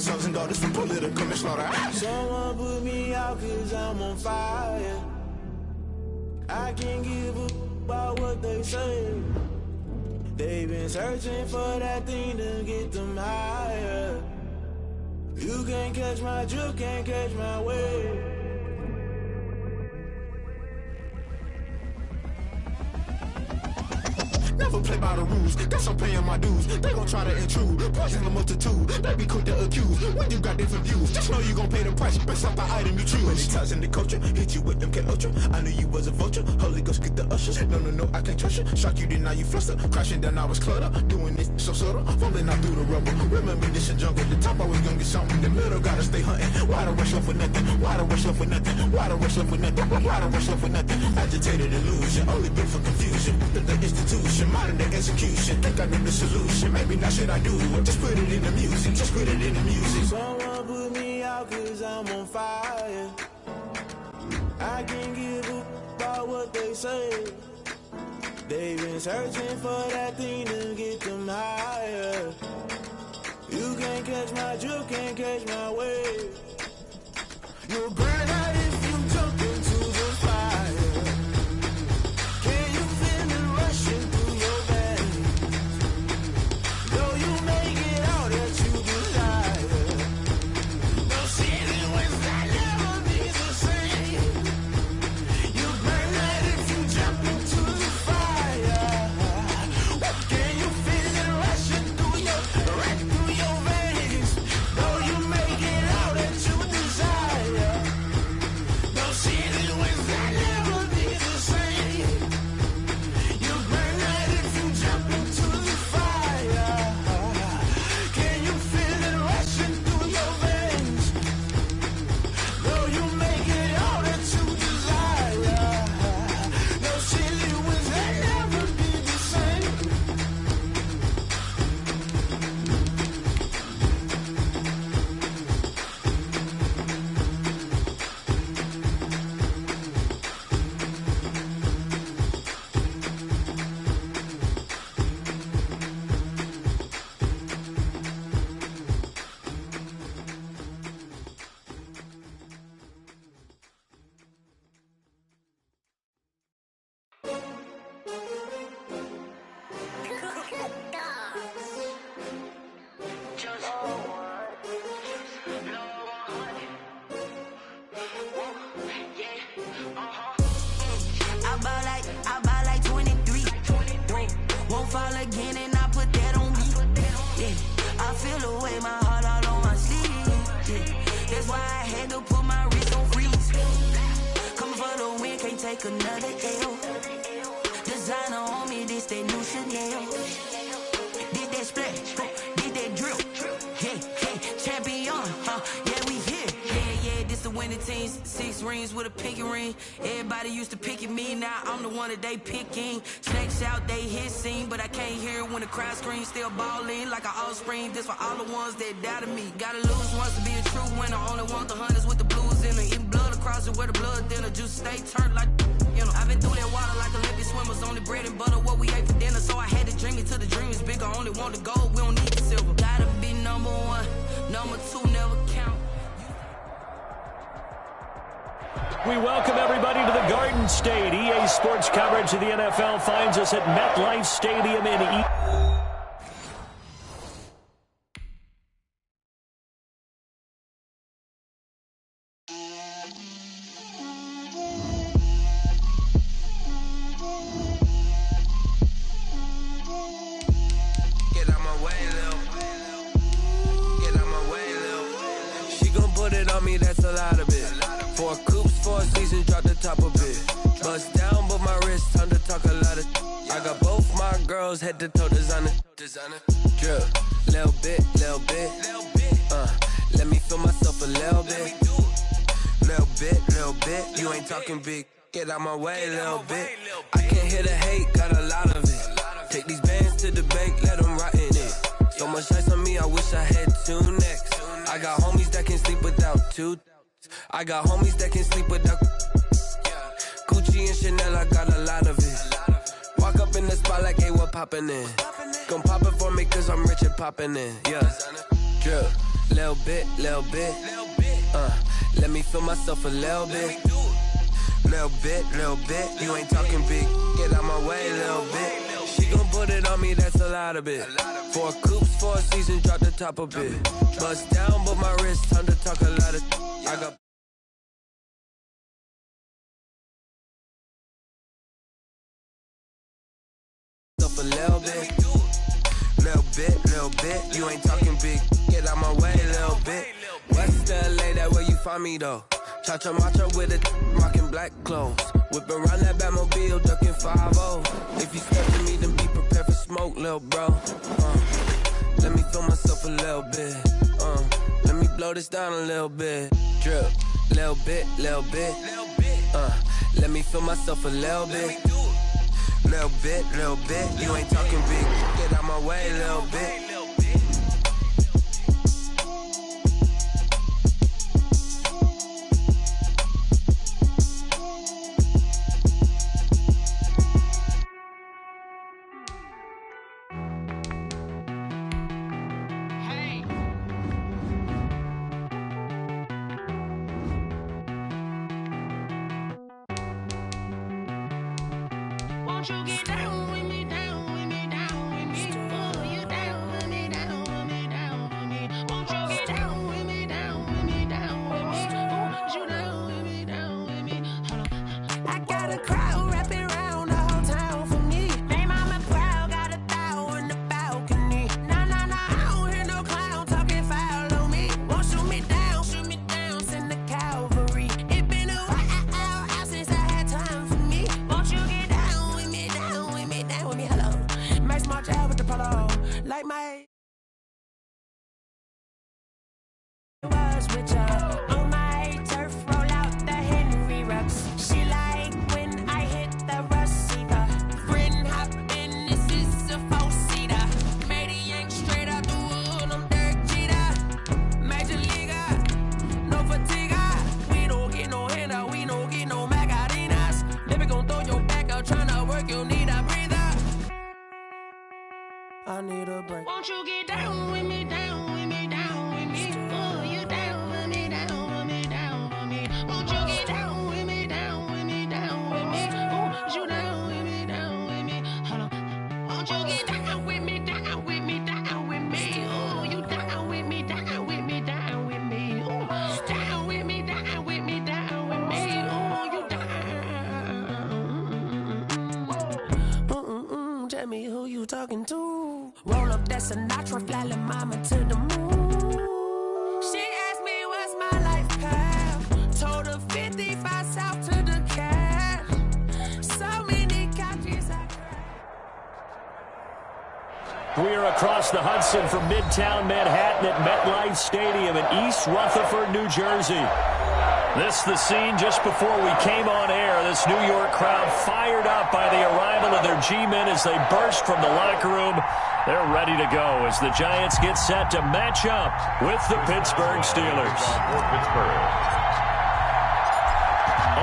sons and daughters from political manslaughter. Someone put me out cause I'm on fire. I can't give a about what they say. They've been searching for that thing to get them higher. You can't catch my drift, can't catch my wave. Never play by the rules, guess I'm paying my dues. They gon' try to intrude, poison the multitude. They be quick to accuse, when you got different views. Just know you gon' pay the price, based off the item you choose. Many times in the culture, hit you with them K-Ultra. I knew you was a vulture, Holy Ghost get the ushers. No, I can't trust you. Shock you, then now you fluster. Crashing down, I was cluttered. Doing this so subtle, fumbling out through the rubble. Remember this in jungle, the top I was young and something. The middle gotta stay hunting. Why the rush up for nothing? Why the rush up for nothing? Why the rush up for nothing? Why the rush up for nothing? Agitated illusion, only built for confusion. The institution, modern day execution. Think I know the solution. Maybe not shit I do. Just put it in the music. Just put it in the music. Someone put me out cause I'm on fire. I can't give a about what they say. They've been searching for that thing to get them higher. You can't catch my drift, can't catch my wave. You'll burn out if you jump into the fire. Can you feel it rushing through your veins? Though you make it out that you desire. No ceiling wins that never be the same. You burn out if you jump into the fire. Can you feel it rushing through your, right through your veins? Though you make it out that you desire. No ceiling wins that never be the same. You burn out if you jump into the fire. Can you feel it rushing through your veins? Though you make it all that you desire. No ceiling wins that never be the same. I buy like 23. Won't fall again and I put that on me. Yeah, I feel the way my heart all on my sleeve. Yeah, that's why I had to put my wrist on freeze. Coming for the win, can't take another L. Designer on me, this that new Chanel. Did that splash, did that drill. Yeah, champion, yeah, we here. Yeah, this the winning team. 6 rings with a pinky ring. Everybody used to pick at me, now I'm the one that they picking. Snakes out, they hit scene, but I can't hear it when the crowd screams. Still ballin' like an offspring. This for all the ones that doubted me. Gotta lose once to be a true winner. Only want the hunters with the blues in it. Eating blood across it where the blood dinner. Juice stay turned like, you know. I've been through that water like Olympic swimmers. Only bread and butter, what we ate for dinner. So I had to dream it till the dream is bigger. Only want the gold, we don't need the silver. Gotta be number 1, number 2 never count. We welcome everybody to the Garden State. EA Sports coverage of the NFL finds us at MetLife Stadium in Get out my way, Lil. Get out my way, Lil. She gon' put it on me, that's a lot of it. 4 coops, 4 seasons, drop the top of it. Bust down, but my wrist, time to talk a lot of. I got both my girls, head to toe designer. Drip, little bit. Let me feel myself a little bit. Little bit. You ain't talking big. Get out my way, little bit. I can't hear the hate, got a lot of it. Take these bands to the bank, let them rot in it. So much ice on me, I wish I had 2 necks. I got homies that can sleep without 2. I got homies that can sleep without Gucci and Chanel, I got a lot of it. Walk up in the spot like, hey, what poppin' in? Gon' pop it for me cause I'm rich and poppin' in, yeah. Drip, little bit. Let me feel myself a little bit. Little bit. You ain't talking big. Get out my way, little bit. She gon' put it on me, that's a lot of it. 4 coops, 4 seasons, drop the top a bit. Bust down, but my wrist, time to talk a lot of. I got. Up a little bit. You ain't talking big. Get out my way, little bit. West LA, that where you find me though. Cha-cha matcha with a rockin' black clothes. Whip around that Batmobile, ducking 5-0. If you step to me, then be prepared for smoke, little bro. Let me feel myself a little bit. Let me blow this down a little bit. Drip, little bit. Let me feel myself a little bit. Little bit. You ain't talking big. Get out my way, little bit. Won't you get down with me, down with me, down with me? Oh, you down with me, down with me, down with me. Won't you get down with me, down with me, down with me? Oh, you down with me, down with me? Hold on. I got a crowd wrapping around the whole town for me. They mama proud, got a thou in the balcony. Nah, I don't hear no clown talking foul on me. Won't shoot me down, send the cavalry. It been a while since I had time for me. Won't you get down with me, down with me, down with me? Hello, Max March out with the polo, like my was with ya. On my turf, roll out the Henry rocks. She like when I hit the receiver. Friend hop in, this is a 4-seater. Made a yank straight out the wood, I'm Derek Jeter. Major leaguer, no fatigue. We don't get no handout, we don't get no Macarinas. Never gon' throw your back out, tryna work, you need a breather. I need a break. Won't you get down with me, down with me, down with me? Oh, you down with me, down with me, down with me? Won't you get down with me, down with me, down with me? Oh, you down with me, down with me? Hold on. Won't you get down with me, down with me, down with me? Oh, you down with me, down with me, down with me? Oh, down with me, down with me, down with me? Oh, you down. Tell me who you talking to. Roll up that Sinatra, fly la mama to the moon. She asked me what's my life path. Told her 55 south to the cat. So many couches I cried. We are across the Hudson from Midtown Manhattan at MetLife Stadium in East Rutherford, New Jersey. This the scene just before we came on air. This New York crowd fired up by the arrival of their G-men as they burst from the locker room. They're ready to go as the Giants get set to match up with the Pittsburgh Steelers.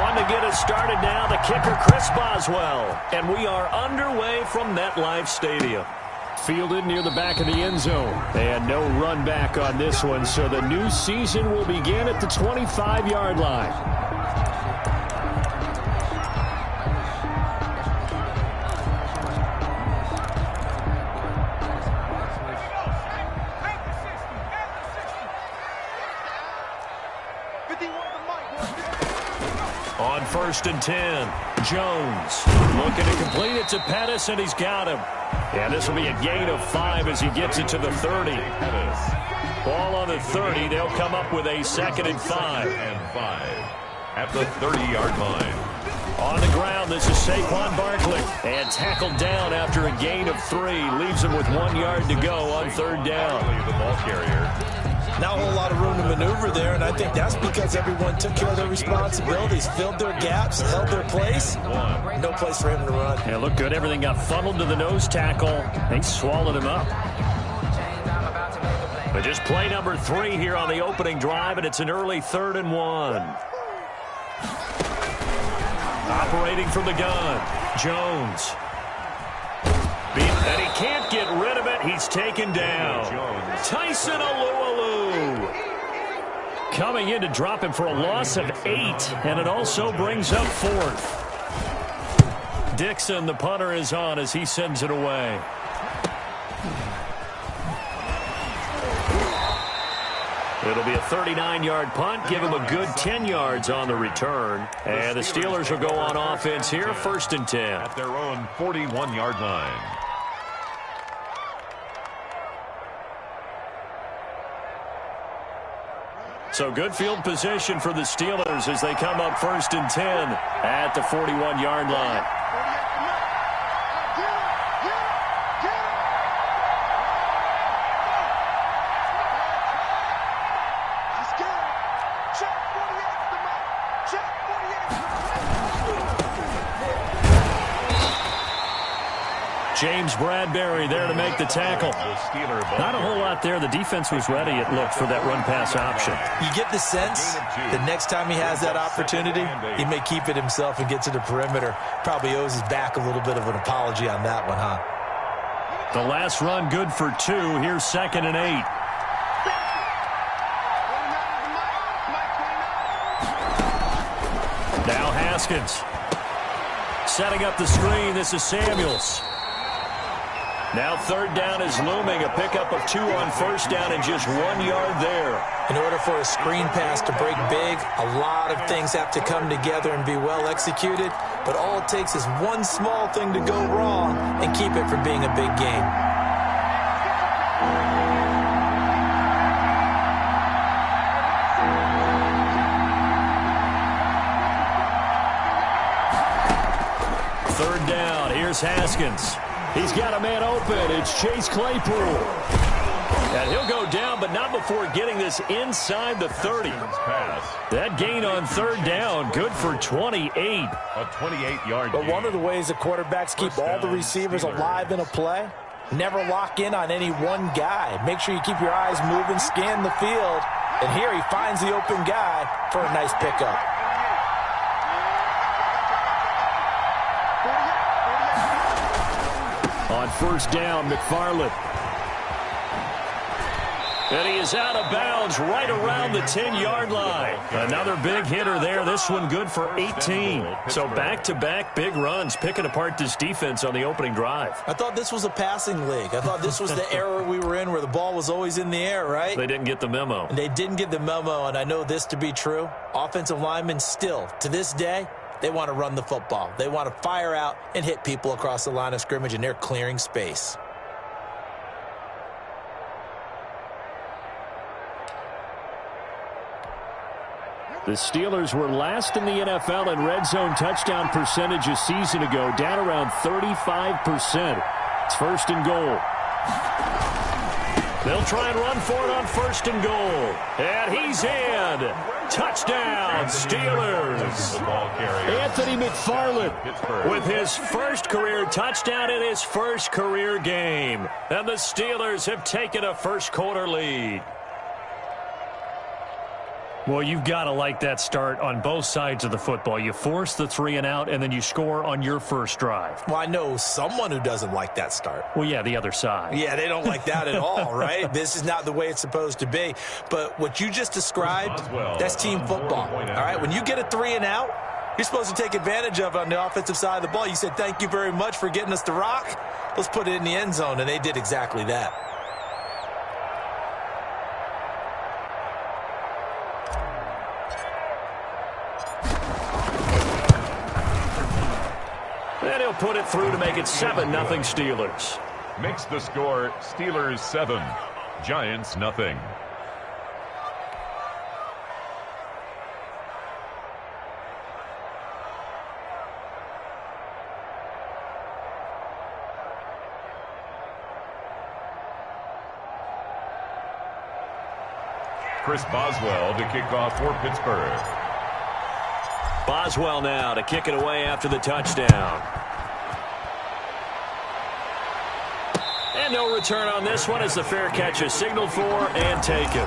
On to get us started now, the kicker Chris Boswell. And we are underway from MetLife Stadium. Fielded near the back of the end zone. And no run back on this one, so the new season will begin at the 25-yard line. On 1st and 10, Jones looking to complete it to Pettis, and he's got him. And this will be a gain of 5 as he gets it to the 30. Ball on the 30. They'll come up with a 2nd and 5. At the 30-yard line. On the ground, this is Saquon Barkley. And tackled down after a gain of 3. Leaves him with 1 yard to go on 3rd down. The ball carrier. Not a whole lot of room to maneuver there, and I think that's because everyone took care of their responsibilities, filled their gaps, held their place. No place for him to run. Yeah, looked good. Everything got funneled to the nose tackle. They swallowed him up. But just play number 3 here on the opening drive, and it's an early 3rd and 1. Operating from the gun, Jones. And he can't get rid of it. He's taken down. Tyson Alualu. Coming in to drop him for a loss of 8, and it also brings up 4th. Dixon, the punter, is on as he sends it away. It'll be a 39-yard punt. Give him a good 10 yards on the return. And the Steelers will go on offense here, 1st and 10. At their own 41-yard line. So good field position for the Steelers as they come up 1st and 10 at the 41-yard line. James Bradbury there to make the tackle. Not a whole lot there. The defense was ready, it looked, for that run-pass option. You get the sense that next time he has that opportunity, he may keep it himself and get to the perimeter. Probably owes his back a little bit of an apology on that one, huh? The last run good for 2. Here's 2nd and 8. Now Haskins. Setting up the screen. This is Samuels. Now 3rd down is looming. A pickup of 2 on 1st down and just 1 yard there. In order for a screen pass to break big, a lot of things have to come together and be well executed. But all it takes is one small thing to go wrong and keep it from being a big game. Third down. Here's Haskins. He's got a man open. It's Chase Claypool. And he'll go down, but not before getting this inside the 30. That gain on 3rd down, good for 28. A 28-yard But one of the ways the quarterbacks keep all the receivers alive in a play, never lock in on any one guy. Make sure you keep your eyes moving, scan the field. And here he finds the open guy for a nice pickup. On 1st down, McFarland. And he is out of bounds right around the 10-yard line. Another big hitter there. This one good for 18. So back-to-back big runs, picking apart this defense on the opening drive. I thought this was a passing league. I thought this was the era we were in where the ball was always in the air, right? They didn't get the memo. And they didn't get the memo, and I know this to be true. Offensive linemen still, to this day, they want to run the football. They want to fire out and hit people across the line of scrimmage, and they're clearing space. The Steelers were last in the NFL in red zone touchdown percentage a season ago, down around 35%. It's 1st and goal. They'll try and run for it on 1st and goal. And he's in. Touchdown, Steelers. Anthony McFarland with his first career touchdown in his first career game. And the Steelers have taken a first-quarter lead. Well, you've got to like that start on both sides of the football. You force the 3 and out, and then you score on your first drive. Well, I know someone who doesn't like that start. Well, yeah, the other side. Yeah, they don't like that at all, right? This is not the way it's supposed to be. But what you just described, that's team football, all right? When you get a 3 and out, you're supposed to take advantage of it on the offensive side of the ball. You said, thank you very much for getting us the rock. Let's put it in the end zone, and they did exactly that. And he'll put it through to make it 7-0 Steelers. Makes the score Steelers 7, Giants nothing. Chris Boswell to kick off for Pittsburgh. Boswell now to kick it away after the touchdown. And no return on this one as the fair catch is signaled for and taken.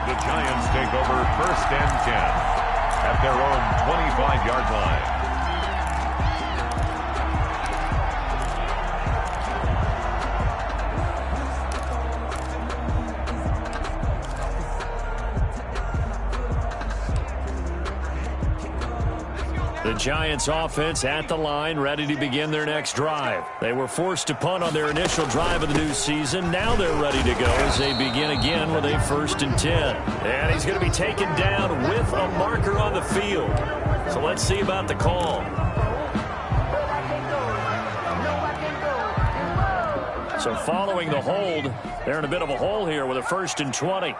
The Giants take over 1st and 10 at their own 25-yard line. The Giants offense at the line, ready to begin their next drive. They were forced to punt on their initial drive of the new season. Now they're ready to go as they begin again with a 1st and 10. And he's going to be taken down with a marker on the field. So let's see about the call. So following the hold, they're in a bit of a hole here with a 1st and 20.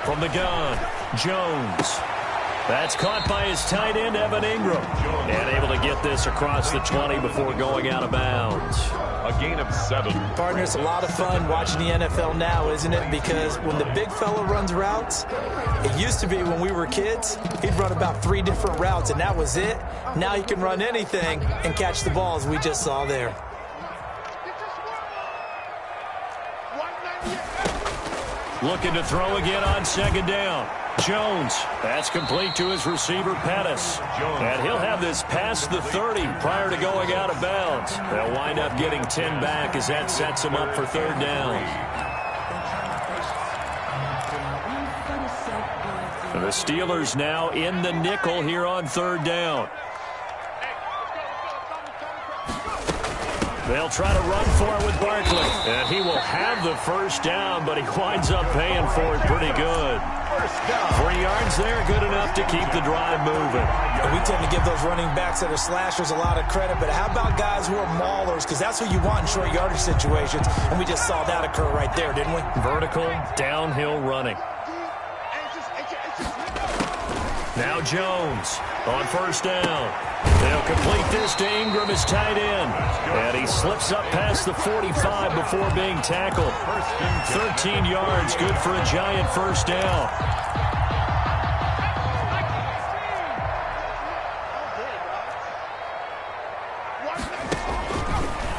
From the gun, Jones. That's caught by his tight end, Evan Ingram. And able to get this across the 20 before going out of bounds. A gain of 7. Partner, it's a lot of fun watching the NFL now, isn't it? Because when the big fella runs routes, it used to be when we were kids, he'd run about 3 different routes, and that was it. Now he can run anything and catch the ball, as we just saw there. Looking to throw again on 2nd down. Jones. That's complete to his receiver, Pettis. And he'll have this past the 30 prior to going out of bounds. They'll wind up getting 10 back as that sets him up for 3rd down. The Steelers now in the nickel here on 3rd down. They'll try to run for it with Barkley. And he will have the 1st down, but he winds up paying for it pretty good. 3 yards there, good enough to keep the drive moving. And we tend to give those running backs that are slashers a lot of credit, but how about guys who are maulers? Because that's what you want in short yardage situations, and we just saw that occur right there, didn't we? Vertical, downhill running. Now Jones on 1st down. They'll complete this to Ingram, his tight end. And he slips up past the 45 before being tackled. 13 yards, good for a Giant 1st down.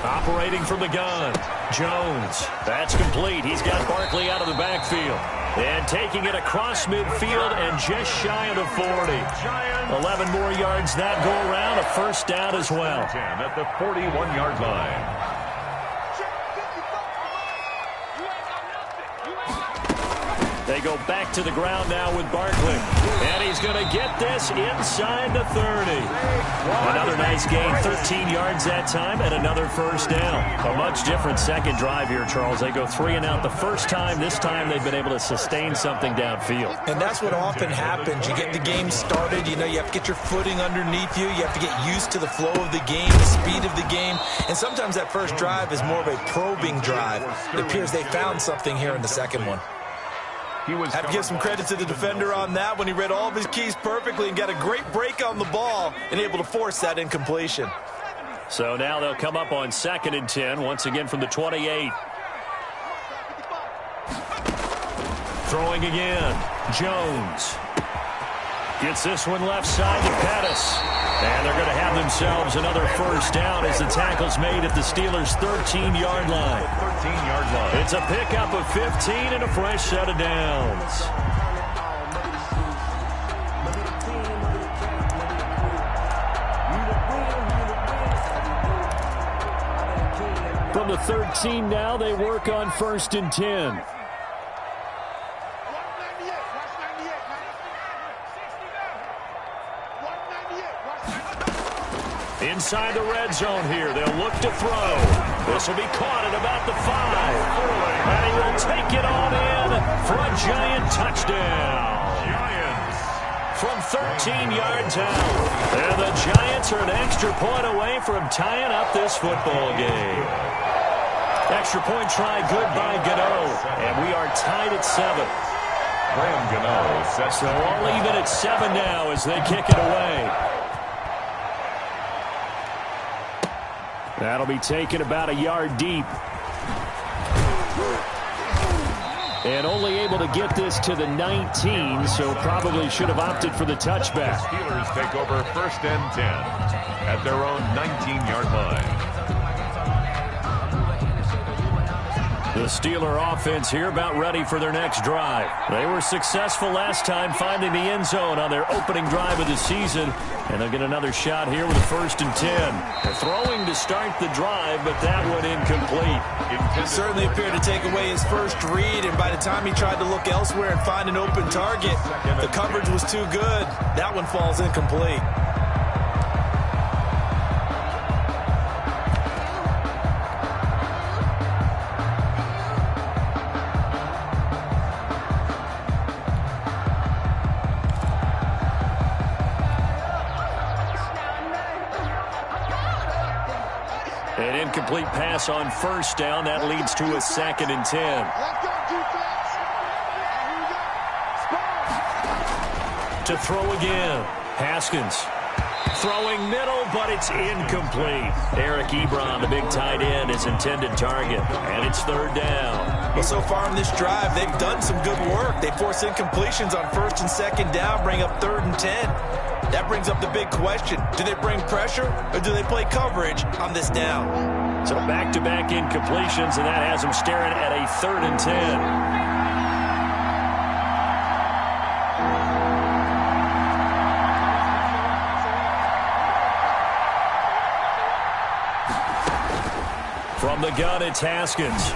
Operating from the gun, Jones. That's complete. He's got Barkley out of the backfield. And taking it across midfield and just shy of the 40. 11 more yards that go around, a 1st down as well. 10 at the 41-yard line. They go back to the ground now with Barkley. And he's going to get this inside the 30. Another nice gain, 13 yards that time, and another 1st down. A much different 2nd drive here, Charles. They go 3 and out the first time. This time they've been able to sustain something downfield. And that's what often happens. You get the game started. You know, you have to get your footing underneath you. You have to get used to the flow of the game, the speed of the game. And sometimes that first drive is more of a probing drive. It appears they found something here in the second one. Have to give some credit to the defender on that when he read all of his keys perfectly and got a great break on the ball and able to force that incompletion. So now they'll come up on 2nd and 10, once again from the 28. Throwing again, Jones. Gets this one left side to Pettis. And they're going to have themselves another 1st down as the tackle's made at the Steelers' 13-yard line. 13-yard line. It's a pickup of 15 and a fresh set of downs. From the 13 now, they work on 1st and 10. Inside the red zone here. They'll look to throw. This will be caught at about the 5. And he will take it on in for a Giant touchdown. Giants. From 13 yards out. And the Giants are an extra point away from tying up this football game. Extra point try good by Gano. And we are tied at 7. Graham Gano sets So all even at 7 now as they kick it away. That'll be taken about a yard deep. And only able to get this to the 19, so probably should have opted for the touchback. The Steelers take over 1st and 10 at their own 19-yard line. The The Steeler offense here about ready for their next drive. They were successful last time finding the end zone on their opening drive of the season, and they'll get another shot here with a 1st and 10. They're throwing to start the drive, but that one incomplete. It certainly appeared to take away his first read, and by the time he tried to look elsewhere and find an open target, the coverage was too good. That one falls incomplete. An incomplete pass on 1st down. That leads to a 2nd and 10. To throw again. Haskins. Throwing middle, but it's incomplete. Eric Ebron, the big tight end, his intended target. And it's 3rd down. Well, so far in this drive, they've done some good work. They force incompletions on 1st and 2nd down, bring up 3rd and 10. That brings up the big question. Do they bring pressure or do they play coverage on this down? So back-to-back incompletions, and that has them staring at a 3rd and 10. From the gun, it's Haskins.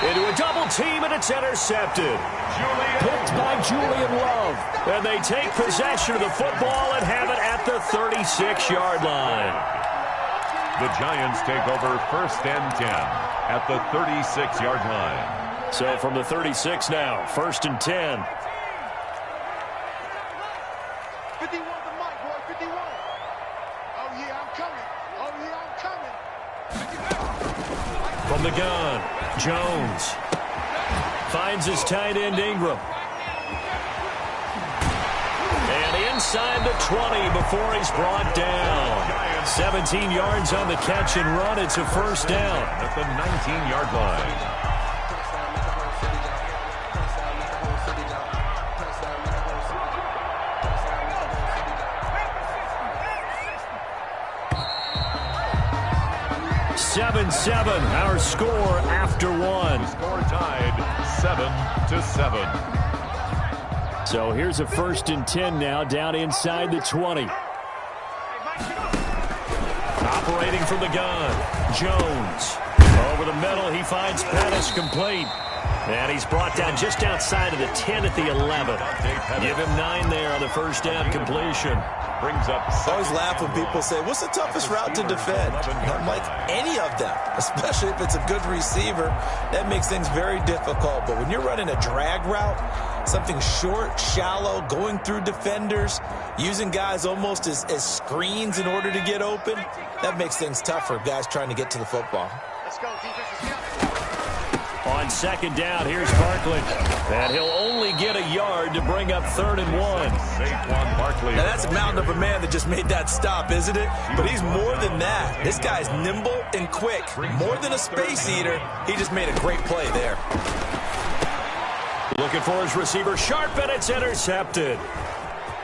Into a double team, and it's intercepted. Picked by Julian Love. And they take possession of the football and have it at the 36-yard line. The Giants take over 1st and 10 at the 36-yard line. So from the 36 now, 1st and 10. 51 the mic, boy, 51. Oh, yeah, I'm coming. Oh, yeah, I'm coming. From the gun, Jones finds his tight end Ingram. And inside the 20 before he's brought down. 17 yards on the catch and run. It's a 1st down. At the 19-yard line. Our score after one. Score tied 7-7. So here's a 1st and 10 now, down inside the 20. Operating from the gun, Jones. Over the middle, he finds Pettis complete. And he's brought down just outside of the 10 at the 11. Give him 9 there on the 1st down completion. Brings up. I always laugh when people say, what's the toughest route to defend? I'm like, any of them, especially if it's a good receiver. That makes things very difficult. But when you're running a drag route, something short, shallow, going through defenders, using guys almost as screens in order to get open, that makes things tough for guys trying to get to the football. Let's go, defense. On 2nd down, here's Barkley. And he'll only get a yard to bring up 3rd and 1. Saquon Barkley. Now, that's a mountain of a man that just made that stop, isn't it? But he's more than that. This guy's nimble and quick. More than a space eater, he just made a great play there. Looking for his receiver, sharp, and it's intercepted.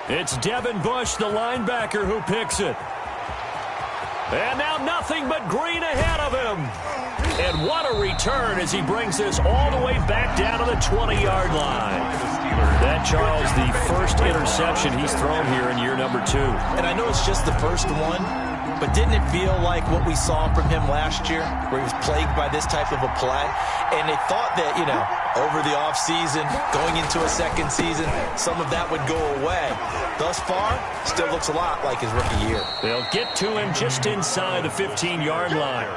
It's Devin Bush, the linebacker, who picks it. And now nothing but green ahead of him. And what a return as he brings this all the way back down to the 20-yard line. That, Charles, the first interception he's thrown here in year number 2. And I know it's just the first one, but didn't it feel like what we saw from him last year, where he was plagued by this type of a play? And they thought that, over the offseason, going into a second season, some of that would go away. Thus far, still looks a lot like his rookie year. They'll get to him just inside the 15-yard line.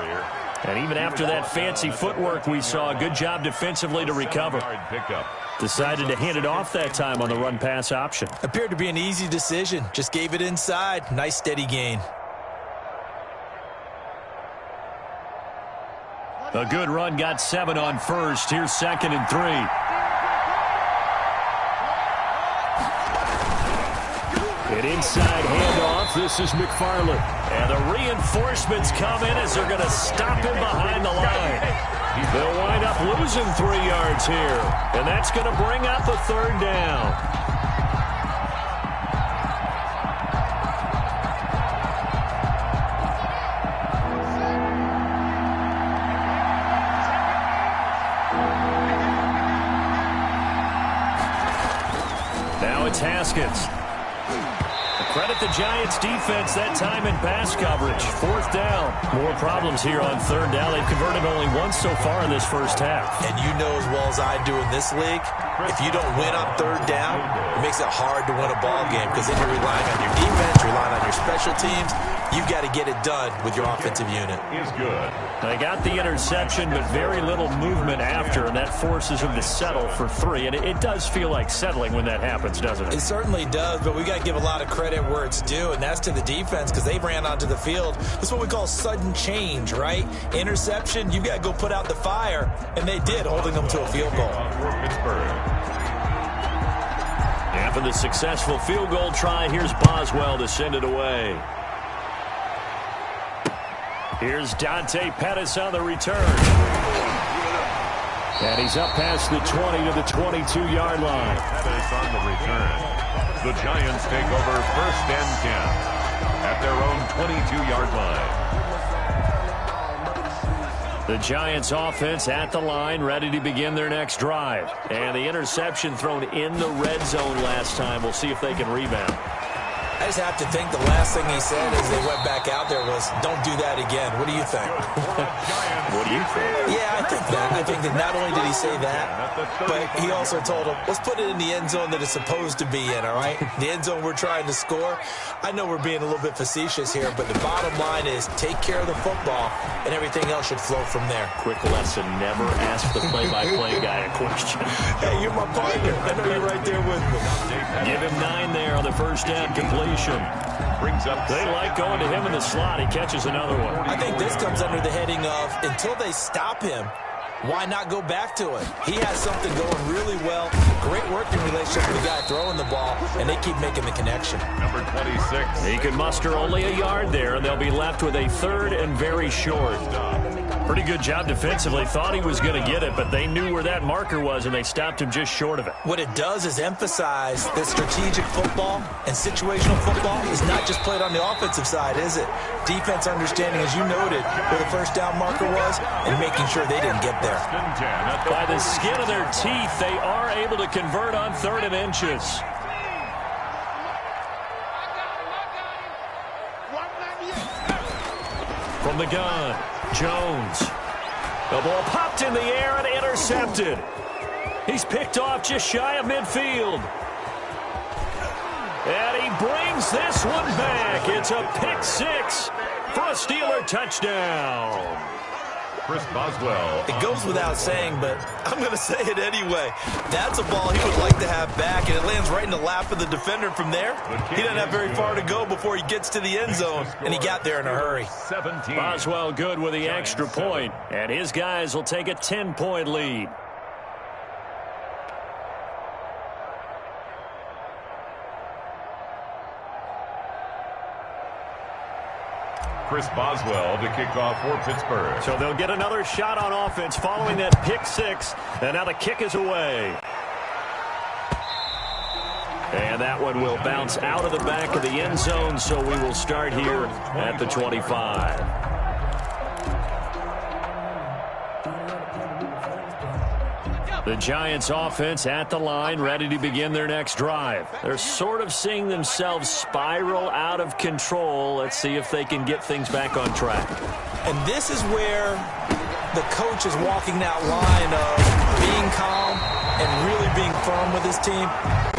And even after that fancy footwork we saw, a good job defensively to recover. Decided to hand it off that time on the run-pass option. Appeared to be an easy decision. Just gave it inside. Nice, steady gain. A good run, got 7 on 1st. Here's 2nd and 3. An inside handoff. This is McFarland. And the reinforcements come in as they're going to stop him behind the line. They'll wind up losing 3 yards here. And that's going to bring up a 3rd down. Haskins. Credit the Giants defense that time in pass coverage. 4th down. More problems here on 3rd down. They've converted only once so far in this first half. And you know as well as I do in this league, if you don't win on 3rd down, it makes it hard to win a ball game because then you're relying on your defense, relying on your special teams. You've got to get it done with your offensive unit. Is good. They got the interception, but very little movement after, and that forces them to settle for 3. And it does feel like settling when that happens, doesn't it? It certainly does, but we got to give a lot of credit where it's due, and that's to the defense because they ran onto the field. That's what we call sudden change, right? Interception, you've got to go put out the fire, and they did, holding them to a field goal. After the successful field goal try, here's Boswell to send it away. Here's Dante Pettis on the return. And he's up past the 20 to the 22-yard line. Pettis on the return. The Giants take over 1st and 10 at their own 22-yard line. The Giants offense at the line, ready to begin their next drive. And the interception thrown in the red zone last time. We'll see if they can rebound. I just have to think the last thing he said as they went back out there was, don't do that again. What do you think? What do you think? Yeah, I think that. I think that not only did he say that, but he also told him, let's put it in the end zone that it's supposed to be in, all right? The end zone we're trying to score. I know we're being a little bit facetious here, but the bottom line is take care of the football, and everything else should flow from there. Quick lesson, never ask the play-by-play guy a question. Hey, you're my partner. I know you're right there with me. Give him 9 there on the first down completion. Brings up. They like going to him in the slot. He catches another one. I think this comes under the heading of until they stop him, why not go back to it? He has something going really well. Great working relationship with the guy throwing the ball, and they keep making the connection. Number 26. He can muster only a yard there, and they'll be left with a 3rd and very short. Pretty good job defensively. Thought he was going to get it, but they knew where that marker was, and they stopped him just short of it. What it does is emphasize that strategic football and situational football is not just played on the offensive side, is it? Defense understanding, as you noted, where the first down marker was, and making sure they didn't get there. By the skin of their teeth, they are able to convert on 3rd and inches. From the gun, Jones. The ball popped in the air and intercepted. He's picked off just shy of midfield. And he brings this one back. It's a pick 6 for a Steeler touchdown. Chris Boswell. It goes without saying, but I'm going to say it anyway. That's a ball he would like to have back, and it lands right in the lap of the defender from there. He doesn't have very far to go before he gets to the end zone, and he got there in a hurry. 17. Boswell good with the extra point, and his guys will take a 10-point lead. Chris Boswell to kick off for Pittsburgh. So they'll get another shot on offense following that pick 6, and now the kick is away. And that one will bounce out of the back of the end zone, so we will start here at the 25. The Giants offense at the line, ready to begin their next drive. They're sort of seeing themselves spiral out of control. Let's see if they can get things back on track. And this is where the coach is walking that line of being calm and really being firm with his team.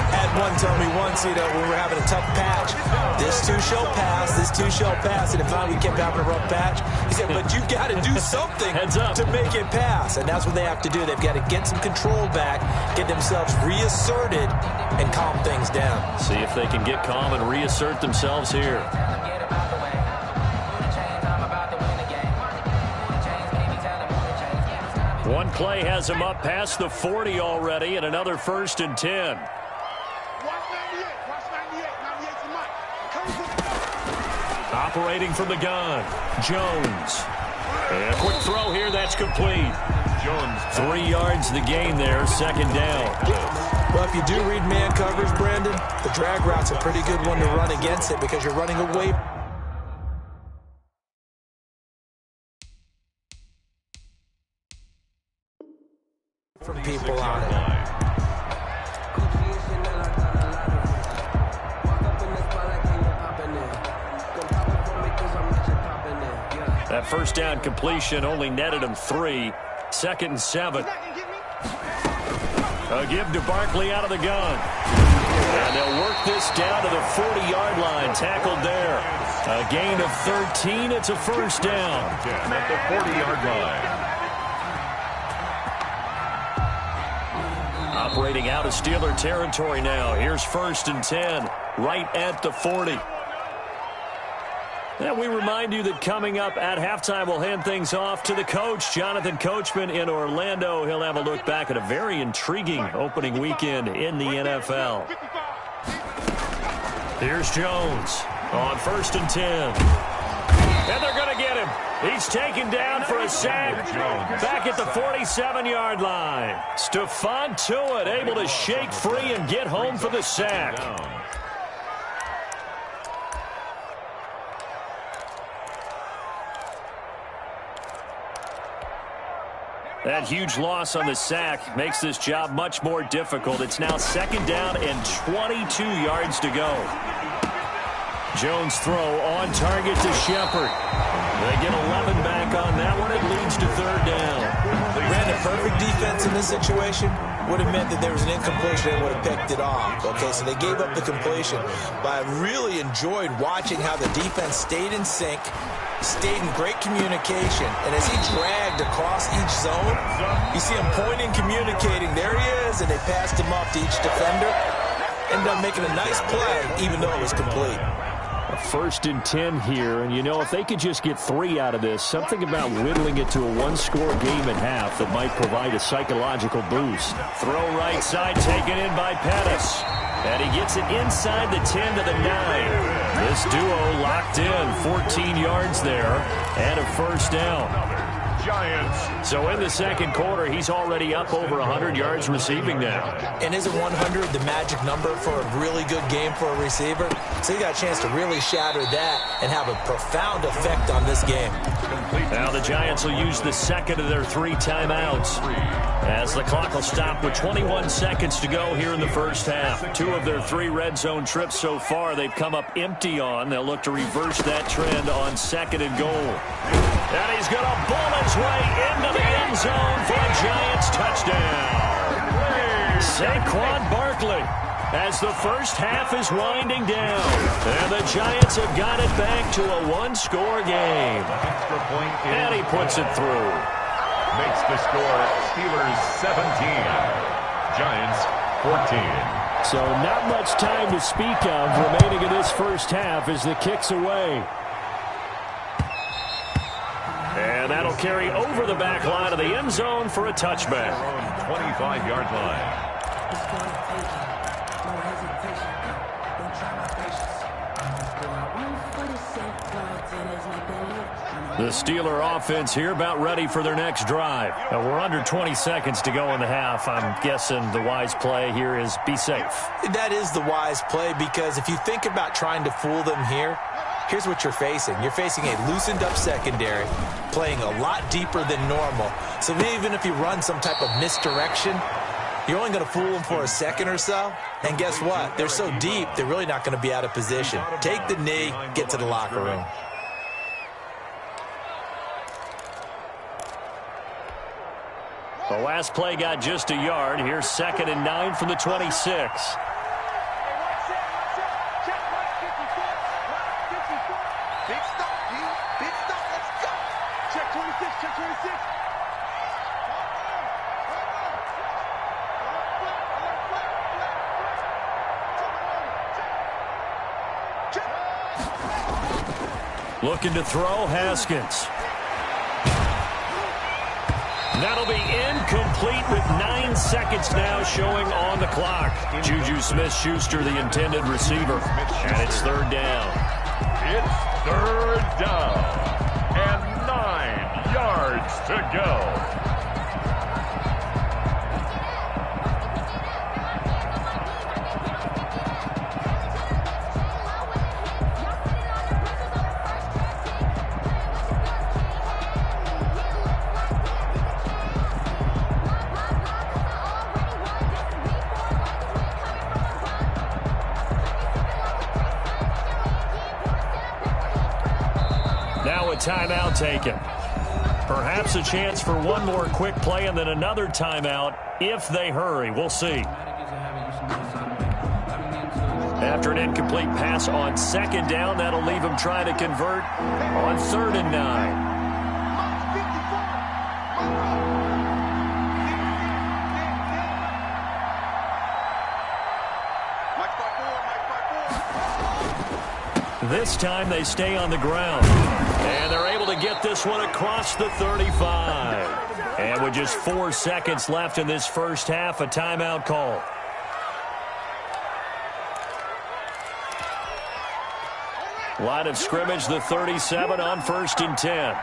Had one tell me once, when we were having a tough patch, this too shall pass, this too shall pass, and finally we kept having a rough patch. He said, but you've got to do something to make it pass, and that's what they have to do. They've got to get some control back, get themselves reasserted, and calm things down. See if they can get calm and reassert themselves here. One play has him up past the 40 already, and another 1st and 10. Operating from the gun, Jones. And a quick throw here, that's complete. Jones. 3 yards the gain there, 2nd down. Well, if you do read man coverage, Brandon, the drag route's a pretty good one to run against it because you're running away from people on it. That first down completion only netted him 3. 2nd and 7. A give to Barkley out of the gun. And they'll work this down to the 40-yard line. Tackled there. A gain of 13. It's a first down. At the 40-yard line. Operating out of Steeler territory now. Here's 1st and 10. Right at the 40. And we remind you that coming up at halftime, we'll hand things off to the coach, Jonathan Coachman in Orlando. He'll have a look back at a very intriguing opening weekend in the NFL. Here's Jones on 1st and 10. And they're going to get him. He's taken down for a sack back at the 47-yard line. Stephon Tuitt able to shake free and get home for the sack. That huge loss on the sack makes this job much more difficult. It's now 2nd down and 22 yards to go. Jones throw on target to Shepard. They get 11 back on that one. It leads to 3rd down. Ran a perfect defense in this situation. Would have meant that there was an incompletion and would have picked it off. Okay, so they gave up the completion. But I really enjoyed watching how the defense stayed in sync, stayed in great communication, and as he dragged across each zone, you see him pointing, communicating. There he is, and they passed him off to each defender. Ended up making a nice play, even though it was complete. A 1st and 10 here, and you know, if they could just get 3 out of this, something about whittling it to a 1-score game at half that might provide a psychological boost. Throw right side, taken in by Pettis. And he gets it inside the 10 to the 9. This duo locked in, 14 yards there, and a first down. Giants. So in the 2nd quarter, he's already up over 100 yards receiving now. And isn't 100 the magic number for a really good game for a receiver? So you got a chance to really shatter that and have a profound effect on this game. Now the Giants will use the 2nd of their 3 timeouts as the clock will stop with 21 seconds to go here in the first half. 2 of their 3 red zone trips so far they've come up empty on. They'll look to reverse that trend on 2nd and goal. And he's going to bull his way into the end zone for a Giants touchdown. Saquon Barkley as the first half is winding down. And the Giants have got it back to a 1-score game. Extra point. And he puts it through. Makes the score Steelers 17. Giants 14. So not much time to speak of remaining in this first half as the kick's away. And that'll carry over the back line of the end zone for a touchback. 25-yard line. The Steeler offense here about ready for their next drive. Now we're under 20 seconds to go in the half. I'm guessing the wise play here is be safe. That is the wise play, because if you think about trying to fool them here, here's what you're facing. You're facing a loosened-up secondary, playing a lot deeper than normal. So even if you run some type of misdirection, you're only going to fool them for a second or so. And guess what? They're so deep, they're really not going to be out of position. Take the knee, get to the locker room. The last play got just a yard. Here's 2nd and 9 from the 26. Looking to throw, Haskins. That'll be incomplete with 9 seconds now showing on the clock. Juju Smith-Schuster, the intended receiver. And it's 3rd down. It's 3rd down. And 9 yards to go. timeout taken. Perhaps a chance for one more quick play and then another timeout if they hurry. We'll see. After an incomplete pass on second down, that'll leave them trying to convert on 3rd and 9. This time they stay on the ground. And they're able to get this one across the 35. And with just 4 seconds left in this first half, a timeout call. Line of scrimmage, the 37 on 1st and 10.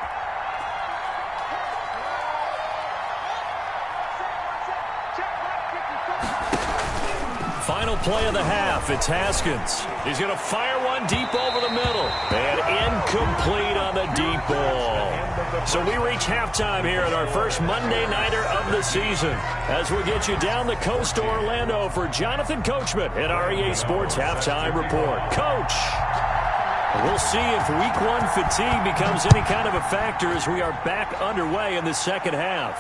Final play of the half. It's Haskins. He's going to fire one deep over the middle. And incomplete on the deep ball. So we reach halftime here at our first Monday Nighter of the season. As we get you down the coast to Orlando for Jonathan Coachman at REA Sports Halftime Report. Coach! We'll see if Week 1 fatigue becomes any kind of a factor as we are back underway in the second half.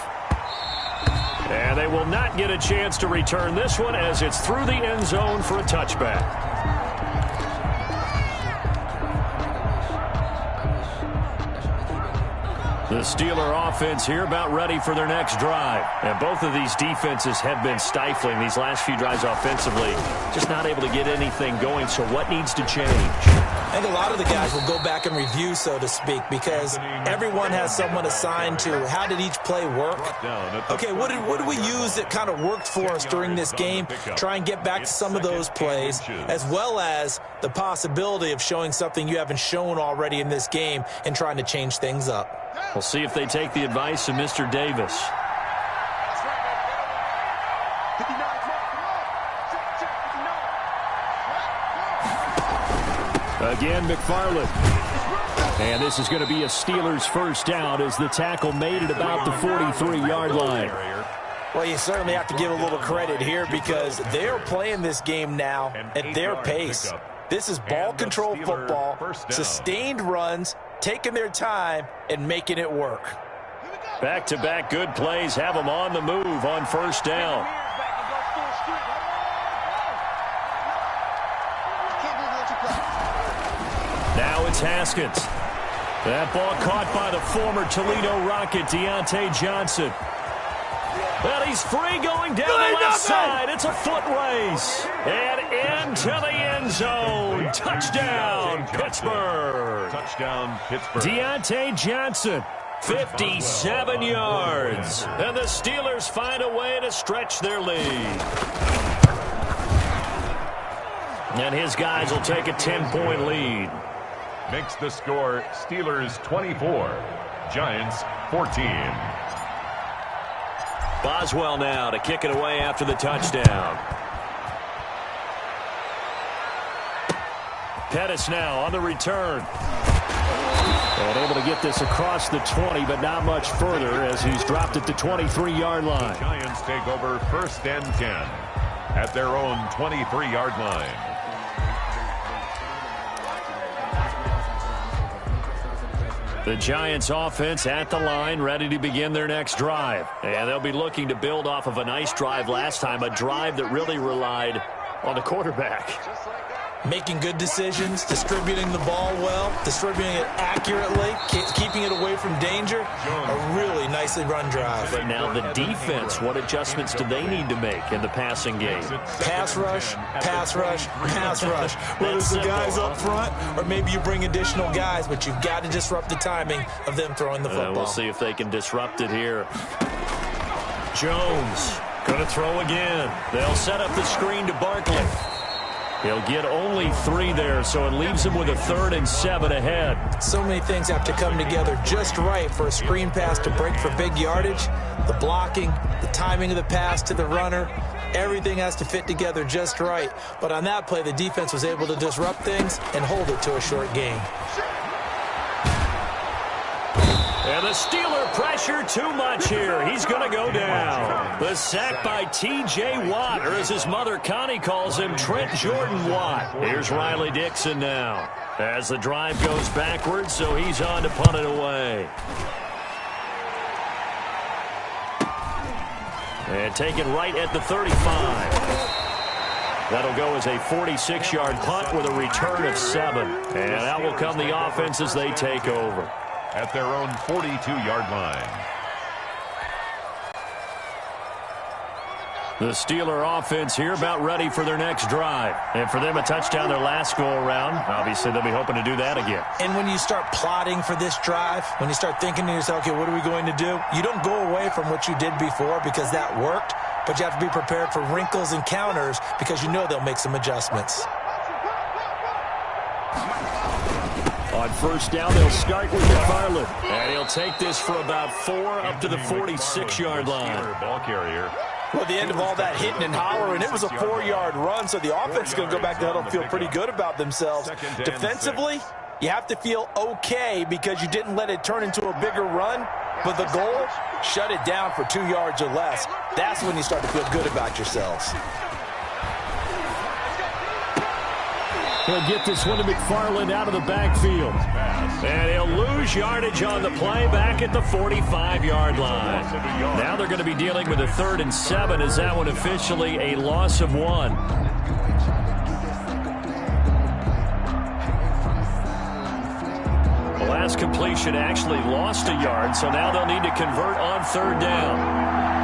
And they will not get a chance to return this one as it's through the end zone for a touchback. The Steeler offense here about ready for their next drive. And both of these defenses have been stifling these last few drives offensively. Just not able to get anything going, so what needs to change? I think a lot of the guys will go back and review, so to speak, because everyone has someone assigned to how did each play work. Okay, what did we use that kind of worked for us during this game? Try and get back to some of those plays, as well as the possibility of showing something you haven't shown already in this game and trying to change things up. We'll see if they take the advice of Mr. Davis. Again, McFarland. And this is going to be a Steelers first down as the tackle made at about the 43-yard line. Well, you certainly have to give a little credit here because they're playing this game now at their pace. This is ball control football, sustained runs, taking their time and making it work. Back-to-back good plays have them on the move on first down. Now it's Haskins. That ball caught by the former Toledo Rocket, Deontay Johnson. Well, he's free going down the left side. It's a foot race. And into the end zone. Touchdown, Pittsburgh. Touchdown, Pittsburgh. Deontay Johnson, 57 yards. And the Steelers find a way to stretch their lead. And his guys will take a 10-point lead. Makes the score Steelers 24, Giants 14. Boswell now to kick it away after the touchdown. Pettis now on the return. And able to get this across the 20, but not much further as he's dropped at the 23-yard line. The Giants take over 1st and 10 at their own 23-yard line. The Giants offense at the line, ready to begin their next drive. And they'll be looking to build off of a nice drive last time, a drive that really relied on the quarterback. Making good decisions, distributing the ball well, distributing it accurately, keeping it away from danger. A really nicely run drive. But now the defense, what adjustments do they need to make in the passing game? Pass rush, pass rush, pass rush. Whether it's the guys up front or maybe you bring additional guys, but you've got to disrupt the timing of them throwing the football. We'll see if they can disrupt it here. Jones going to throw again. They'll set up the screen to Barkley. He'll get only 3 there, so it leaves him with a 3rd and 7 ahead. So many things have to come together just right for a screen pass to break for big yardage. The blocking, the timing of the pass to the runner, everything has to fit together just right. But on that play, the defense was able to disrupt things and hold it to a short gain. And the Steeler pressure too much here. He's going to go down. The sack by T.J. Watt, or as his mother Connie calls him, Trent Jordan Watt. Here's Riley Dixon now. as the drive goes backwards, so he's on to punt it away. And taken right at the 35. That'll go as a 46-yard punt with a return of 7. And out will come the offense as they take over. At their own 42-yard line. The Steeler offense here about ready for their next drive. And for them, a touchdown their last go-around. Obviously, they'll be hoping to do that again. And when you start plotting for this drive, when you start thinking to yourself, okay, what are we going to do? You don't go away from what you did before because that worked, but you have to be prepared for wrinkles and counters because you know they'll make some adjustments. On first down, they'll start with McFarland. And he'll take this for about 4 up to the 46-yard line. Ball carrier. Well, the end of all that hitting and hollering, it was a 4-yard run, so the offense is going to go back to the huddle and feel pretty good about themselves. Defensively, you have to feel okay because you didn't let it turn into a bigger run, but the goal, shut it down for 2 yards or less. That's when you start to feel good about yourselves. He'll get this one to McFarland out of the backfield. And he'll lose yardage on the play back at the 45-yard line. Now they're going to be dealing with a 3rd and 7 as that one officially a loss of 1. The last completion actually lost a yard, so now they'll need to convert on 3rd down.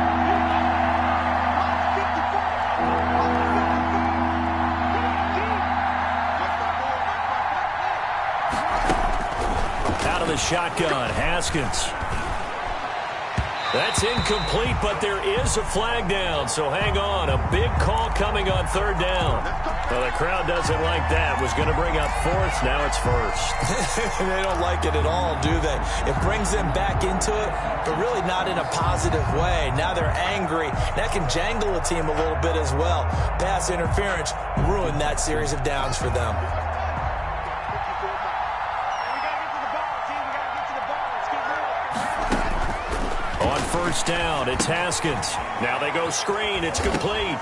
The shotgun, Haskins. That's incomplete, but there is a flag down, so hang on. A big call coming on 3rd down. Well, the crowd doesn't like that. Was going to bring up 4th, now it's 1st. They don't like it at all, do they? It brings them back into it, but really not in a positive way. Now they're angry. That can jangle a team a little bit as well. Pass interference ruined that series of downs for them. First down, it's Haskins. Now they go screen, it's complete.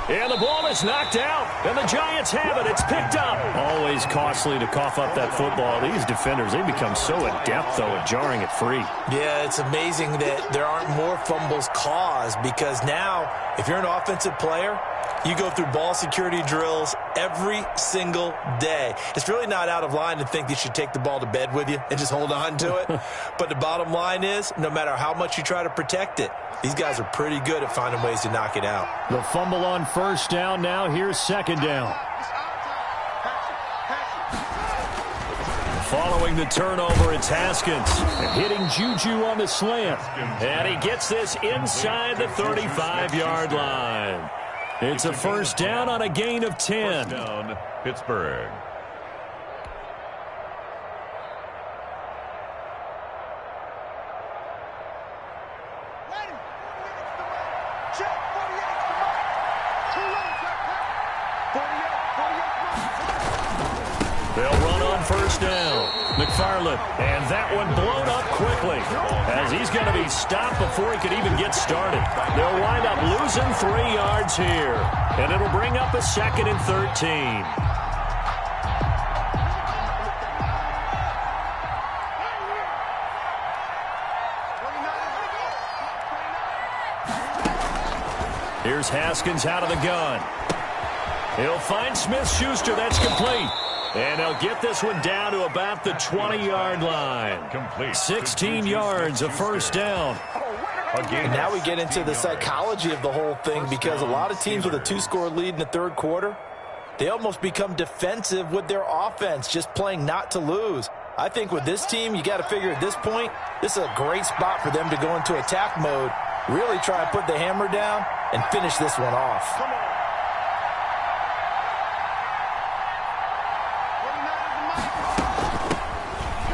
And the ball is knocked out, and the Giants have it. It's picked up. Always costly to cough up that football. These defenders, they become so adept, though, at jarring it free. Yeah, it's amazing that there aren't more fumbles caused because now, if you're an offensive player, you go through ball security drills every single day. It's really not out of line to think you should take the ball to bed with you and just hold on to it. But the bottom line is, no matter how much you try to protect it, these guys are pretty good at finding ways to knock it out. The fumble on first down. Now here's 2nd down. Following the turnover, it's Haskins. Hitting Juju on the slant. And he gets this inside the 35-yard line. It's a first down on a gain of 10. First down, Pittsburgh. They'll run on first down. McFarland, and that one blown up quickly as he's going to be stopped before he could even get started. They'll wind up losing 3 yards here, and it'll bring up a 2nd and 13. Here's Haskins out of the gun. He'll find Smith-Schuster. That's complete. And they'll get this one down to about the 20-yard line. Complete. 16 yards, a first down. And now we get into the psychology of the whole thing because a lot of teams with a 2-score lead in the 3rd quarter, they almost become defensive with their offense, just playing not to lose. I think with this team, you got to figure at this point, this is a great spot for them to go into attack mode, really try and put the hammer down and finish this one off.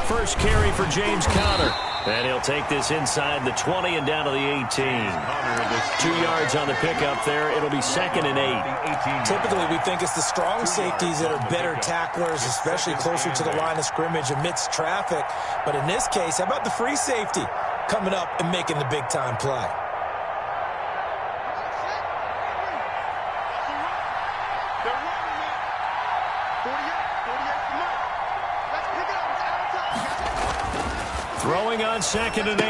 First carry for James Conner. And he'll take this inside the 20 and down to the 18. 2 yards on the pickup there. It'll be 2nd and 8. Typically, we think it's the strong safeties that are better tacklers, especially closer to the line of scrimmage amidst traffic. But in this case, how about the free safety coming up and making the big-time play? Throwing on 2nd and 8.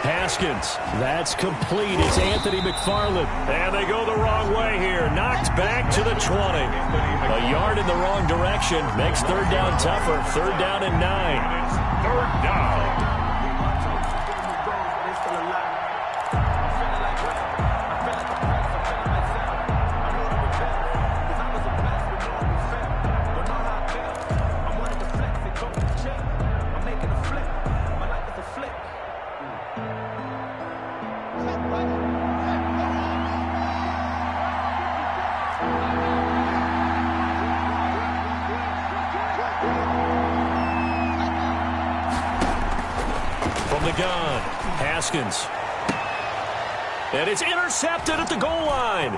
Haskins. That's complete. It's Anthony McFarland. And they go the wrong way here. Knocked back to the 20. A yard in the wrong direction. Makes 3rd down tougher. 3rd down and 9. It's 3rd down. Gun. Haskins. And it's intercepted at the goal line.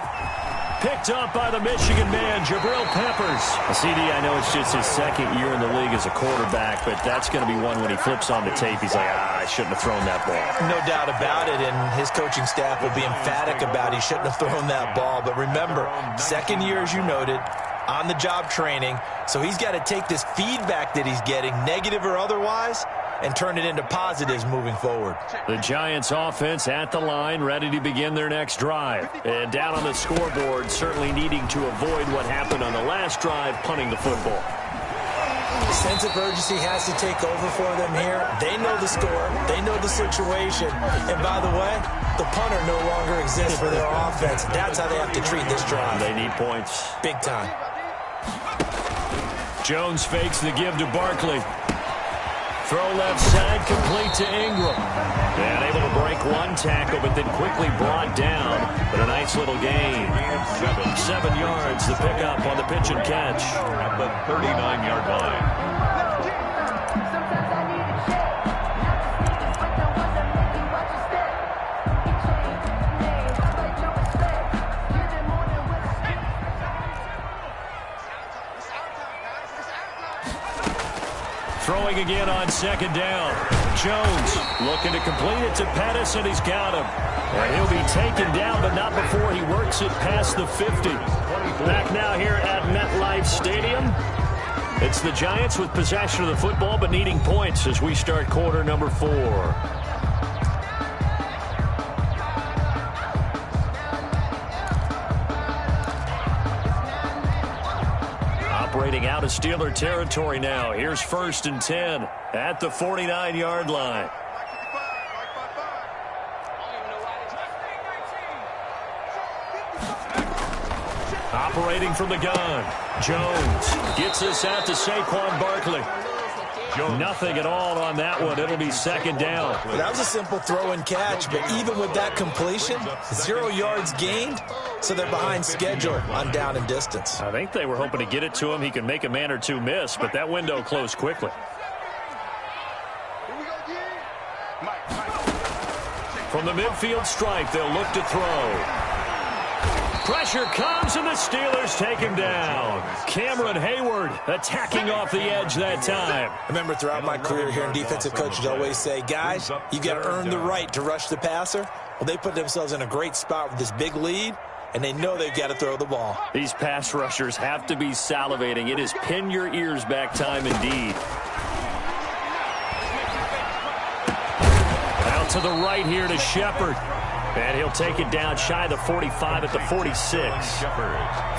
Picked up by the Michigan man, Jabril Peppers. CD, I know it's just his 2nd year in the league as a quarterback, but that's going to be one when he flips on the tape, he's like, I shouldn't have thrown that ball. No doubt about it, and his coaching staff will be emphatic about he shouldn't have thrown that ball. But remember, 2nd year, as you noted, on-the-job training, so he's got to take this feedback that he's getting, negative or otherwise, and turn it into positives moving forward. The Giants offense at the line, ready to begin their next drive. And down on the scoreboard, certainly needing to avoid what happened on the last drive, punting the football. The sense of urgency has to take over for them here. They know the score. They know the situation. And by the way, the punter no longer exists for their offense. That's how they have to treat this drive. They need points. Big time. Jones fakes the give to Barkley. Throw left side, complete to Ingram. And able to break one tackle, but then quickly brought down. But a nice little gain. 7 yards, the pickup on the pitch and catch. At the 39-yard line. Throwing again on 2nd down. Jones looking to complete it to Pettis, and he's got him. And he'll be taken down, but not before he works it past the 50. Back now here at MetLife Stadium. It's the Giants with possession of the football, but needing points as we start quarter number 4. Operating out of Steeler territory now. Here's 1st and 10 at the 49-yard line. Operating from the gun. Jones gets us out to Saquon Barkley. Nothing at all on that one. It'll be 2nd down. That was a simple throw and catch, but even with that completion, 0 yards gained, so they're behind schedule on down and distance. I think they were hoping to get it to him. He could make a man or two miss, but that window closed quickly. From the midfield stripe, they'll look to throw. Pressure comes, and the Steelers take him down. Cameron Hayward attacking off the edge that time. I remember throughout my career here in defensive coaches always say, guys, you got to earn the right to rush the passer. Well, they put themselves in a great spot with this big lead, and they know they've got to throw the ball. These pass rushers have to be salivating. It is pin your ears back time indeed. Out to the right here to Shepard. And he'll take it down shy of the 45 at the 46.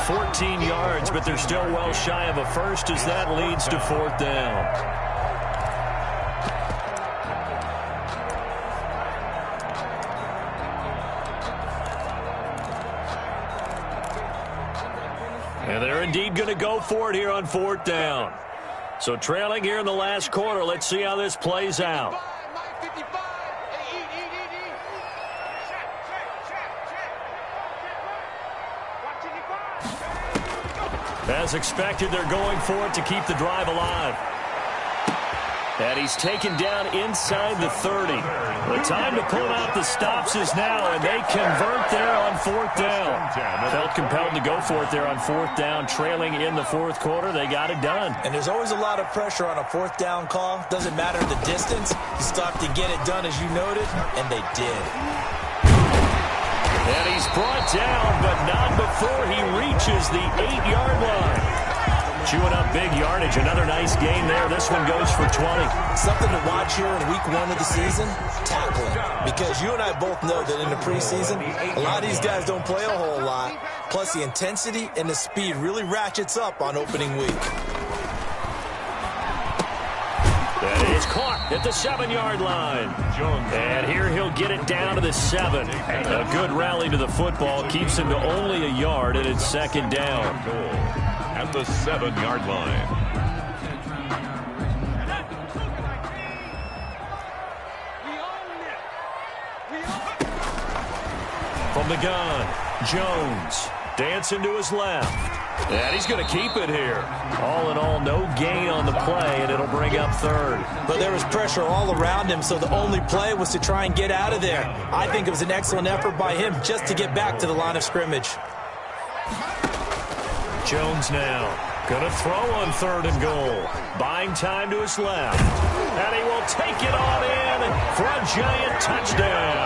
14 yards, but they're still well shy of a first as that leads to 4th down. And they're indeed going to go for it here on 4th down. So trailing here in the last quarter, let's see how this plays out. As expected, they're going for it to keep the drive alive. And he's taken down inside the 30. The time to pull out the stops is now, and they convert there on 4th down. Felt compelled to go for it there on 4th down, trailing in the 4th quarter. They got it done. And there's always a lot of pressure on a 4th down call. Doesn't matter the distance. You stop to get it done, as you noted, and they did. And he's brought down, but not before he reaches the 8-yard line. chewing up big yardage. Another nice gain there. This one goes for 20. Something to watch here in week 1 of the season, tackling. Because you and I both know that in the preseason, a lot of these guys don't play a whole lot. Plus, the intensity and the speed really ratchets up on opening week. That is caught at the 7-yard line. And here he'll get it down to the 7. A good rally to the football keeps him to only a yard, and it's second down. At the 7-yard line. From the gun, Jones dancing to his left. And he's going to keep it here. All in all, no gain on the play, and it'll bring up third. But there was pressure all around him, so the only play was to try and get out of there. I think it was an excellent effort by him just to get back to the line of scrimmage. Jones now going to throw on 3rd and goal. Buying time to his left. And he will take it on in for a giant touchdown.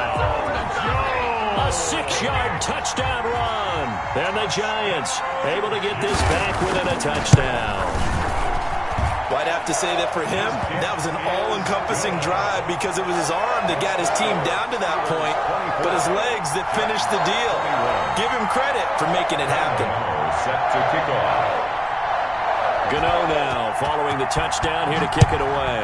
A 6-yard touchdown run. And the Giants able to get this back within a touchdown. Well, I'd have to say that for him, that was an all-encompassing drive because it was his arm that got his team down to that point, but his legs that finished the deal. Give him credit for making it happen. Set to kick off. Gano now following the touchdown here to kick it away.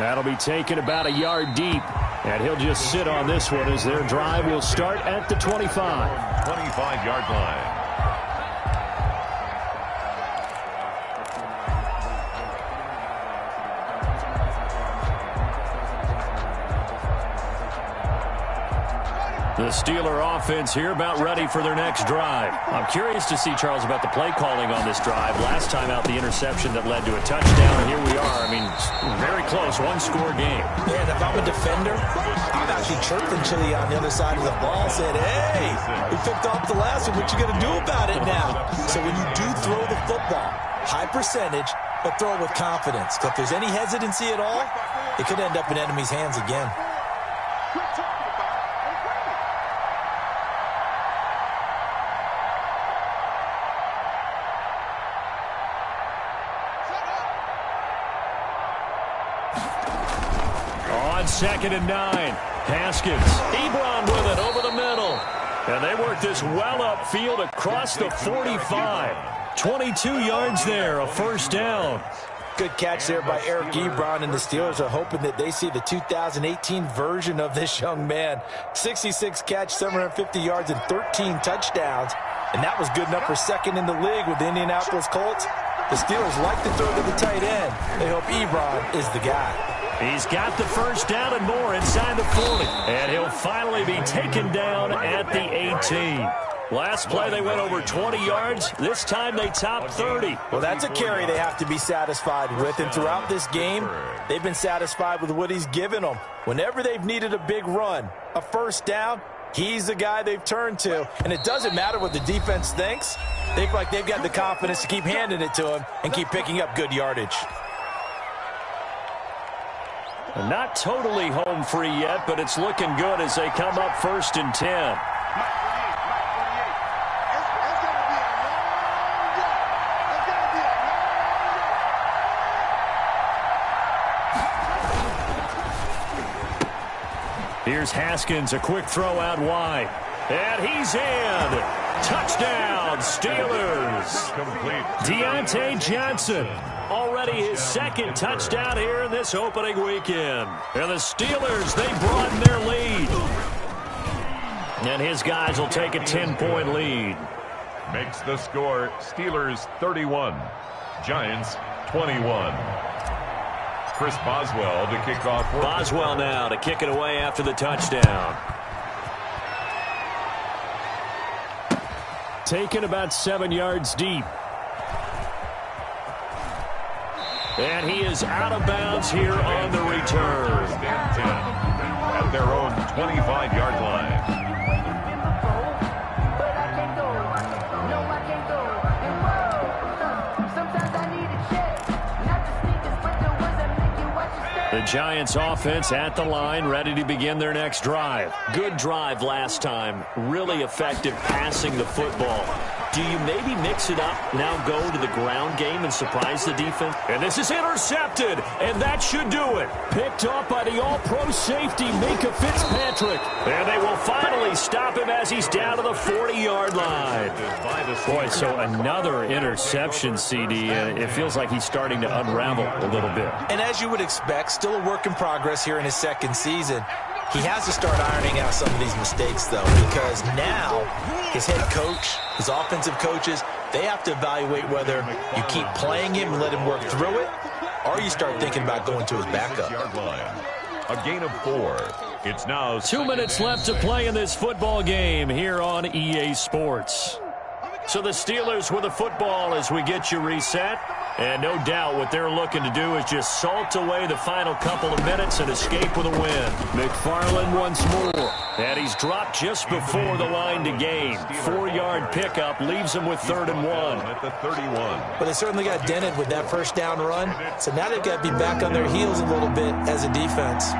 That'll be taken about a yard deep. And he'll just sit on this one as their drive will start at the 25. 25-yard line. The Steeler offense here about ready for their next drive. I'm curious to see, Charles, about the play calling on this drive. Last time out, the interception that led to a touchdown, and here we are. I mean, very close, one-score game. Man, if I'm a defender, I'm actually chirping Chili on the other side of the ball, saying, hey, we picked off the last one. What you going to do about it now? So when you do throw the football, high percentage, but throw it with confidence. If there's any hesitancy at all, it could end up in enemy's hands again. On 2nd and 9, Haskins, Ebron with it over the middle. And they work this well upfield across the 45. 22 yards there, a first down. Good catch there by Eric Ebron, and the Steelers are hoping that they see the 2018 version of this young man. 66 catch, 750 yards, and 13 touchdowns. And that was good enough for 2nd in the league with the Indianapolis Colts. The Steelers like to throw to the tight end. They hope Ebron is the guy. He's got the first down and more inside the 40. And he'll finally be taken down at the 18. Last play, they went over 20 yards. This time, they topped 30. Well, that's a carry they have to be satisfied with. And throughout this game, they've been satisfied with what he's given them. Whenever they've needed a big run, a first down, he's the guy they've turned to. And it doesn't matter what the defense thinks. They feel like they've got the confidence to keep handing it to him and keep picking up good yardage. Not totally home free yet, but it's looking good as they come up 1st and 10. Here's Haskins, a quick throw out wide. And he's in. Touchdown, Steelers. Complete. Deontay Johnson. Already his 2nd touchdown here in this opening weekend. And the Steelers, they broaden their lead. And his guys will take a 10-point lead. Makes the score Steelers 31, Giants 21. Chris Boswell to kick off. Boswell now to kick it away after the touchdown. Taken about 7 yards deep. And he is out of bounds here on the return. 1st and 10 at their own 25-yard line. The Giants offense at the line, ready to begin their next drive. Good drive last time. Really effective passing the football. Do you maybe mix it up, now go to the ground game and surprise the defense? And this is intercepted, and that should do it. Picked off by the all-pro safety, Minka Fitzpatrick. And they will finally stop him as he's down to the 40-yard line. Boy, so another interception, CD. It feels like he's starting to unravel a little bit. And as you would expect, still a work in progress here in his second season. He has to start ironing out some of these mistakes, though, because now his head coach, his offensive coaches, they have to evaluate whether you keep playing him and let him work through it, or you start thinking about going to his backup. A gain of 4. It's now 2 minutes left to play in this football game here on EA Sports. So the Steelers with the football as we get you reset. And no doubt what they're looking to do is just salt away the final couple of minutes and escape with a win. McFarland once more. And he's dropped just before the line to gain. 4-yard pickup leaves him with 3rd and 1. At the 31. But they certainly got dented with that first down run. So now they've got to be back on their heels a little bit as a defense.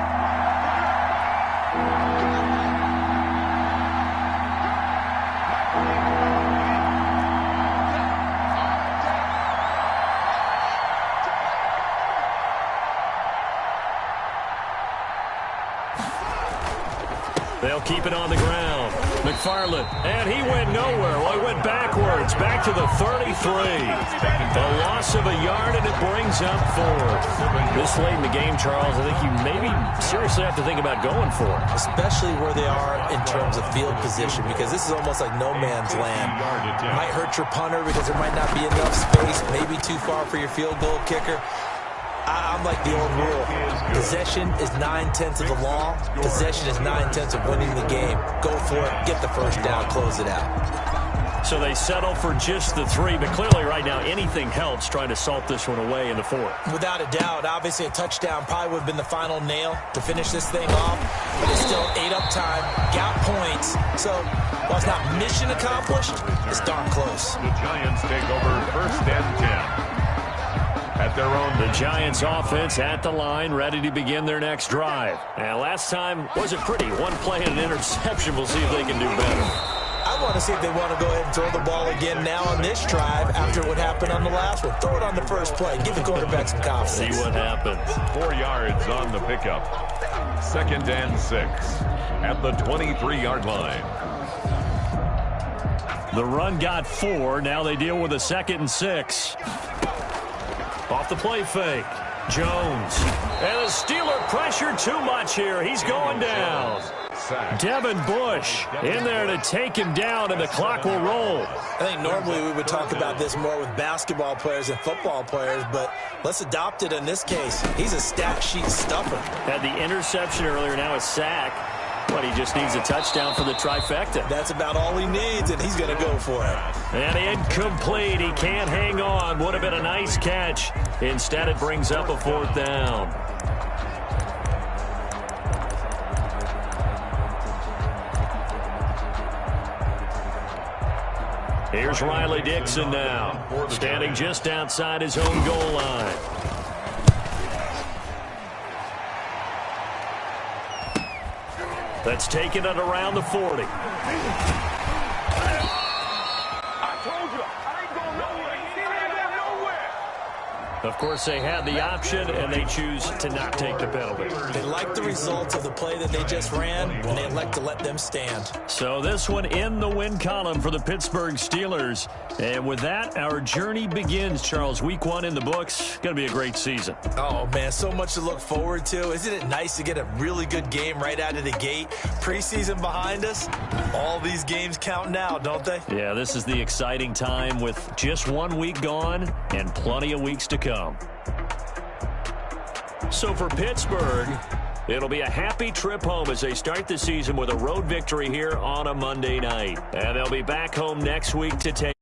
They'll keep it on the ground. McFarland, and he went nowhere. Well, he went backwards, back to the 33. A loss of a yard, and it brings up 4. This late in the game, Charles, I think you maybe seriously have to think about going for it. Especially where they are in terms of field position, because this is almost like no man's land. Might hurt your punter because there might not be enough space, maybe too far for your field goal kicker. I'm like the old rule. Possession is 9/10 of the law. Possession is 9/10 of winning the game. Go for it. Get the first down. Close it out. So they settle for just the 3, but clearly right now anything helps trying to salt this one away in the 4th. Without a doubt. Obviously a touchdown probably would have been the final nail to finish this thing off. But it's still 8 up time. Got points. So while it's not mission accomplished, it's darn close. The Giants take over 1st and 10. At their own. The Giants offense at the line, ready to begin their next drive. And last time wasn't pretty. 1 play and an interception. We'll see if they can do better. I want to see if they want to go ahead and throw the ball again now on this drive after what happened on the last one. Throw it on the first play. Give the quarterback some confidence. See what happens. 4 yards on the pickup. 2nd and 6 at the 23-yard line. The run got 4. Now they deal with a 2nd and 6. Off the play fake. Jones. And the Steeler pressure too much here. He's going down. Devin Bush in there to take him down, and the clock will roll. I think normally we would talk about this more with basketball players and football players, but let's adopt it in this case. He's a stat sheet stuffer. Had the interception earlier, now a sack. But he just needs a touchdown for the trifecta. That's about all he needs, and he's going to go for it. And incomplete. He can't hang on. Would have been a nice catch. Instead, it brings up a 4th down. Here's Riley Dixon now, standing just outside his own goal line. That's taken it around the 40. Of course, they had the option, and they choose to not take the penalty. They like the results of the play that they just ran, and they elect to let them stand. So this one in the win column for the Pittsburgh Steelers. And with that, our journey begins, Charles. Week 1 in the books. Going to be a great season. Oh, man, so much to look forward to. Isn't it nice to get a really good game right out of the gate? Preseason behind us. All these games count now, don't they? Yeah, this is the exciting time with just 1 week gone and plenty of weeks to come. So for Pittsburgh, it'll be a happy trip home as they start the season with a road victory here on a Monday night. And they'll be back home next week to take